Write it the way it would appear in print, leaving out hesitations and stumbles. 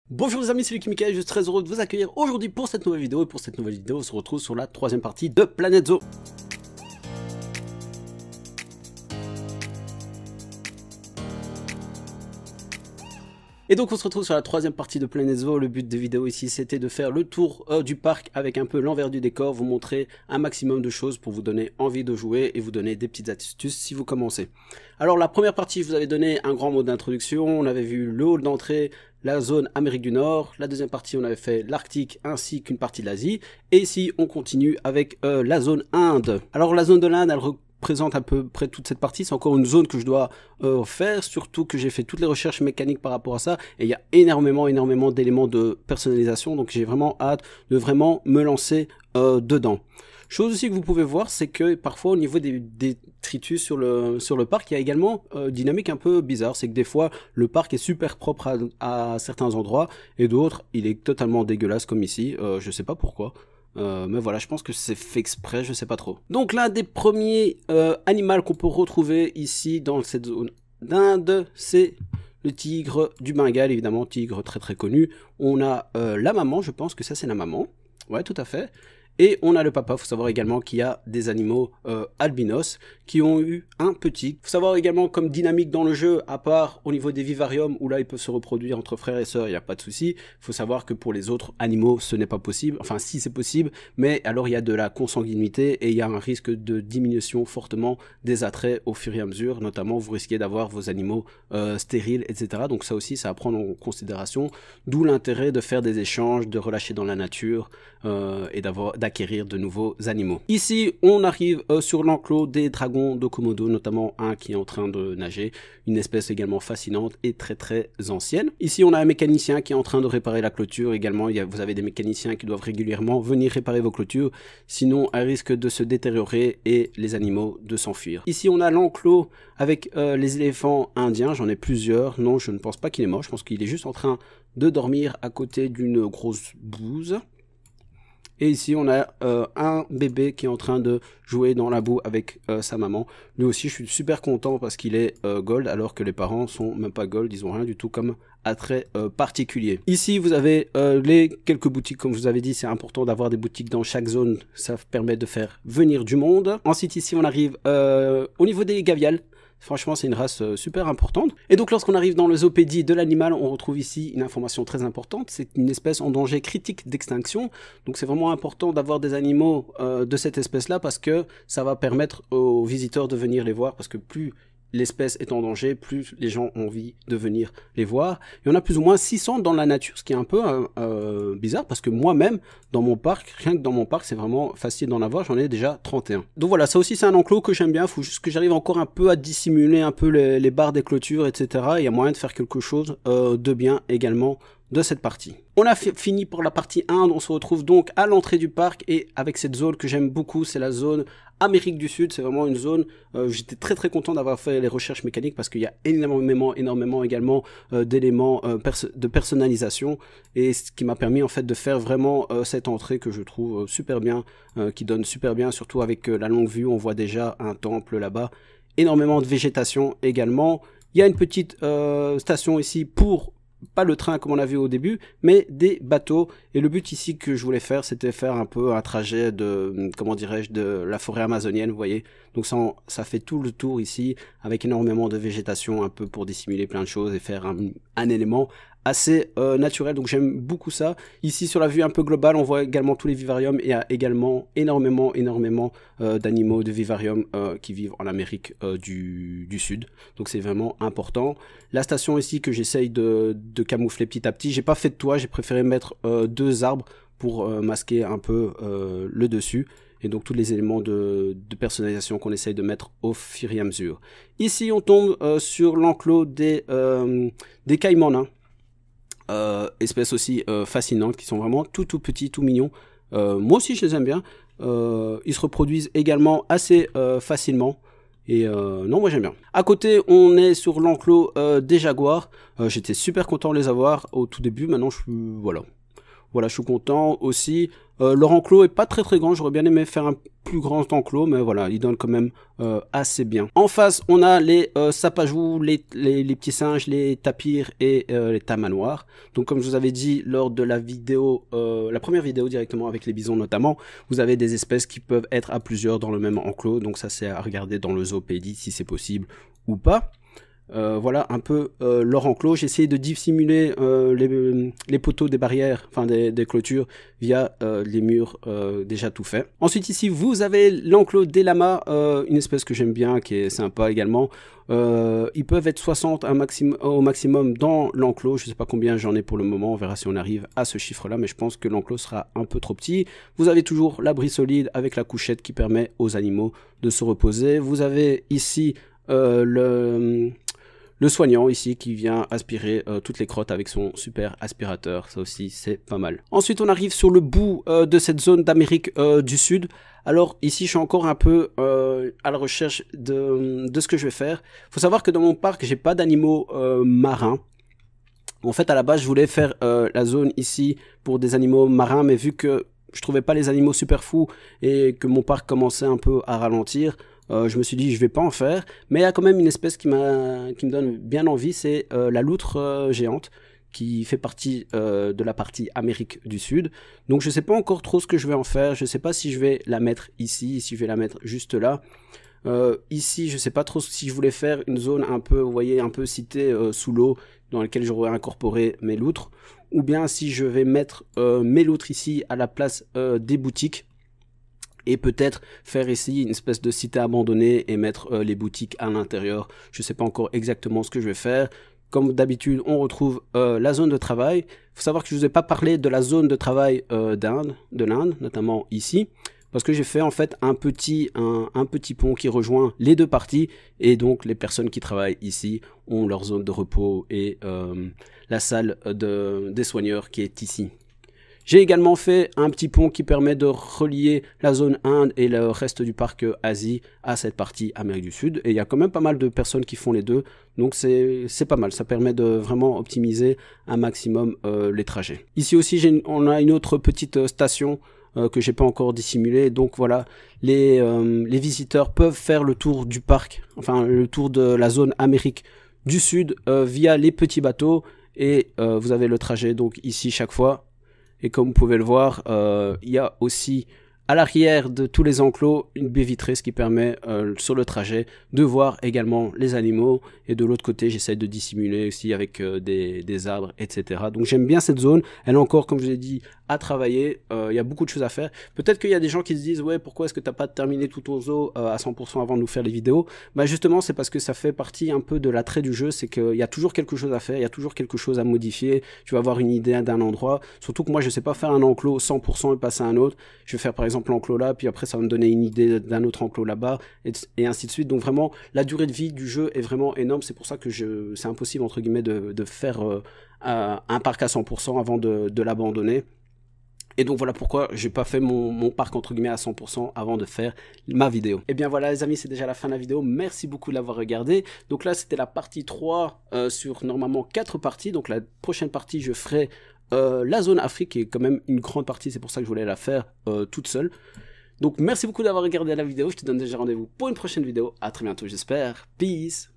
Bonjour les amis, c'est Lucky Mikael, je suis très heureux de vous accueillir aujourd'hui pour cette nouvelle vidéo. Et pour cette nouvelle vidéo, on se retrouve sur la troisième partie de Planète Zoo. Et donc on se retrouve sur la troisième partie de Planète Zoo. Le but des vidéos ici, c'était de faire le tour du parc avec un peu l'envers du décor, vous montrer un maximum de choses pour vous donner envie de jouer et vous donner des petites astuces si vous commencez. Alors la première partie, je vous avais donné un grand mot d'introduction, on avait vu le hall d'entrée, la zone Amérique du Nord. La deuxième partie, on avait fait l'Arctique ainsi qu'une partie de l'Asie. Et ici, on continue avec la zone Inde. Alors la zone de l'Inde, elle représente à peu près toute cette partie. C'est encore une zone que je dois faire, surtout que j'ai fait toutes les recherches mécaniques par rapport à ça. Et il y a énormément d'éléments de personnalisation. Donc j'ai vraiment hâte de vraiment me lancer dedans. Chose aussi que vous pouvez voir, c'est que parfois au niveau des détritus sur le parc, il y a également une dynamique un peu bizarre. C'est que des fois, le parc est super propre à certains endroits et d'autres, il est totalement dégueulasse comme ici. Je sais pas pourquoi. Mais voilà, je pense que c'est fait exprès, je sais pas trop. Donc l'un des premiers animaux qu'on peut retrouver ici dans cette zone d'Inde, c'est le tigre du Bengale, évidemment, tigre très très connu. On a la maman, je pense que ça c'est la maman. Ouais, tout à fait. Et on a le papa, il faut savoir également qu'il y a des animaux albinos qui ont eu un petit. Il faut savoir également comme dynamique dans le jeu, à part au niveau des vivariums où là ils peuvent se reproduire entre frères et sœurs, il n'y a pas de souci. Il faut savoir que pour les autres animaux ce n'est pas possible, enfin si c'est possible, mais alors il y a de la consanguinité et il y a un risque de diminution fortement des attraits au fur et à mesure, notamment vous risquez d'avoir vos animaux stériles, etc. Donc ça aussi c'est à prendre en considération, d'où l'intérêt de faire des échanges, de relâcher dans la nature et d'acquérir de nouveaux animaux. Ici, on arrive sur l'enclos des dragons de Komodo, notamment un qui est en train de nager, une espèce également fascinante et très très ancienne. Ici, on a un mécanicien qui est en train de réparer la clôture. Également, vous avez des mécaniciens qui doivent régulièrement venir réparer vos clôtures, sinon elles risquent de se détériorer et les animaux de s'enfuir. Ici, on a l'enclos avec les éléphants indiens, j'en ai plusieurs. Non, je ne pense pas qu'il est mort, je pense qu'il est juste en train de dormir à côté d'une grosse bouse. Et ici, on a un bébé qui est en train de jouer dans la boue avec sa maman. Lui aussi, je suis super content parce qu'il est gold, alors que les parents sont même pas gold, ils ont rien du tout comme attrait particulier. Ici, vous avez les quelques boutiques, comme je vous avais dit, c'est important d'avoir des boutiques dans chaque zone, ça permet de faire venir du monde. Ensuite, ici, on arrive au niveau des gavials. Franchement, c'est une race super importante. Et donc, lorsqu'on arrive dans le zoopédie de l'animal, on retrouve ici une information très importante. C'est une espèce en danger critique d'extinction. Donc, c'est vraiment important d'avoir des animaux de cette espèce-là parce que ça va permettre aux visiteurs de venir les voir. Parce que plus l'espèce est en danger, plus les gens ont envie de venir les voir. Il y en a plus ou moins 600 dans la nature, ce qui est un peu bizarre, parce que moi-même, dans mon parc, rien que dans mon parc, c'est vraiment facile d'en avoir, j'en ai déjà 31. Donc voilà, ça aussi c'est un enclos que j'aime bien, il faut juste que j'arrive encore un peu à dissimuler un peu les barres des clôtures, etc. Il y a moyen de faire quelque chose de bien également de cette partie. On a fini pour la partie 1, on se retrouve donc à l'entrée du parc et avec cette zone que j'aime beaucoup, c'est la zone Amérique du Sud. C'est vraiment une zone, j'étais très content d'avoir fait les recherches mécaniques parce qu'il y a énormément également d'éléments de personnalisation et ce qui m'a permis en fait de faire vraiment cette entrée que je trouve super bien, qui donne super bien, surtout avec la longue vue, on voit déjà un temple là-bas, énormément de végétation également. Il y a une petite station ici pour pas le train comme on a vu au début, mais des bateaux. Et le but ici que je voulais faire, c'était faire un peu un trajet de, comment dirais-je, de la forêt amazonienne, vous voyez. Donc ça fait tout le tour ici, avec énormément de végétation, un peu pour dissimuler plein de choses et faire un élément assez naturel. Donc j'aime beaucoup ça. Ici sur la vue un peu globale, on voit également tous les vivariums et il y a également énormément d'animaux de vivariums qui vivent en Amérique du Sud. Donc c'est vraiment important. La station ici que j'essaye de camoufler petit à petit. J'ai pas fait de toit, j'ai préféré mettre 2 arbres pour masquer un peu le dessus. Et donc tous les éléments de personnalisation qu'on essaye de mettre au fur et à mesure. Ici on tombe sur l'enclos des caïmans nains. Espèces aussi fascinantes qui sont vraiment tout petits, tout mignons. Moi aussi je les aime bien. Ils se reproduisent également assez facilement. Et non, moi j'aime bien. À côté, on est sur l'enclos des jaguars. J'étais super content de les avoir au tout début. Maintenant, voilà. voilà, je suis content aussi. Leur enclos est pas très grand, j'aurais bien aimé faire un plus grand enclos, mais voilà, il donne quand même assez bien. En face, on a les sapajous, les petits singes, les tapirs et les tamanoirs. Donc comme je vous avais dit lors de la vidéo, la première vidéo directement avec les bisons notamment, vous avez des espèces qui peuvent être à plusieurs dans le même enclos, donc ça c'est à regarder dans le zoopédie si c'est possible ou pas. Voilà un peu leur enclos. J'ai essayé de dissimuler les poteaux des barrières, enfin des clôtures via les murs déjà tout fait. Ensuite ici vous avez l'enclos des lamas, une espèce que j'aime bien, qui est sympa également. Ils peuvent être 60 au maximum dans l'enclos, je sais pas combien j'en ai pour le moment, on verra si on arrive à ce chiffre là, mais je pense que l'enclos sera un peu trop petit. Vous avez toujours l'abri solide avec la couchette qui permet aux animaux de se reposer. Vous avez ici le soignant ici qui vient aspirer toutes les crottes avec son super aspirateur, ça aussi c'est pas mal. Ensuite on arrive sur le bout de cette zone d'Amérique du Sud. Alors ici je suis encore un peu à la recherche de ce que je vais faire. Faut savoir que dans mon parc j'ai pas d'animaux marins. En fait à la base je voulais faire la zone ici pour des animaux marins, mais vu que je trouvais pas les animaux super fous et que mon parc commençait un peu à ralentir, je me suis dit je vais pas en faire, mais il y a quand même une espèce qui me donne bien envie, c'est la loutre géante qui fait partie de la partie Amérique du Sud. Donc je sais pas encore trop ce que je vais en faire, je sais pas si je vais la mettre ici, si je vais la mettre juste là. Ici je sais pas trop si je voulais faire une zone un peu, vous voyez, un peu citée sous l'eau, dans laquelle j'aurais incorporé mes loutres, ou bien si je vais mettre mes loutres ici à la place des boutiques, et peut-être faire ici une espèce de cité abandonnée et mettre les boutiques à l'intérieur. Je sais pas encore exactement ce que je vais faire. Comme d'habitude, on retrouve la zone de travail. Il faut savoir que je ne vous ai pas parlé de la zone de travail de l'Inde, notamment ici, parce que j'ai fait en fait un petit pont qui rejoint les deux parties, et donc les personnes qui travaillent ici ont leur zone de repos et la salle des soigneurs qui est ici. J'ai également fait un petit pont qui permet de relier la zone Inde et le reste du parc Asie à cette partie Amérique du Sud. Et il y a quand même pas mal de personnes qui font les deux. Donc c'est pas mal. Ça permet de vraiment optimiser un maximum les trajets. Ici aussi, on a une autre petite station que j'ai pas encore dissimulée. Donc voilà, les visiteurs peuvent faire le tour du parc, enfin le tour de la zone Amérique du Sud via les petits bateaux. Et vous avez le trajet donc ici chaque fois. Et comme vous pouvez le voir, il y a aussi à l'arrière de tous les enclos une baie vitrée, ce qui permet sur le trajet de voir également les animaux. Et de l'autre côté, j'essaie de dissimuler aussi avec des arbres, etc. Donc j'aime bien cette zone. Elle est encore, comme je l'ai dit, à travailler. Il y a beaucoup de choses à faire. Peut-être qu'il y a des gens qui se disent ouais, pourquoi est-ce que t'as pas terminé tout ton zoo à 100% avant de nous faire les vidéos? Bah justement, c'est parce que ça fait partie un peu de l'attrait du jeu, c'est qu'il y a toujours quelque chose à faire, il y a toujours quelque chose à modifier. Tu vas avoir une idée d'un endroit. Surtout que moi, je sais pas faire un enclos 100% et passer à un autre. Je vais faire par exemple l'enclos là, puis après ça va me donner une idée d'un autre enclos là-bas, et ainsi de suite. Donc vraiment, la durée de vie du jeu est vraiment énorme. C'est pour ça que c'est impossible entre guillemets de faire un parc à 100% avant de l'abandonner. Et donc voilà pourquoi j'ai pas fait mon parc entre guillemets à 100% avant de faire ma vidéo. Et bien voilà les amis, c'est déjà la fin de la vidéo. Merci beaucoup de l'avoir regardé. Donc là c'était la partie 3 sur normalement 4 parties. Donc la prochaine partie je ferai la zone Afrique, qui est quand même une grande partie. C'est pour ça que je voulais la faire toute seule. Donc merci beaucoup d'avoir regardé la vidéo. Je te donne déjà rendez-vous pour une prochaine vidéo. À très bientôt j'espère. Peace.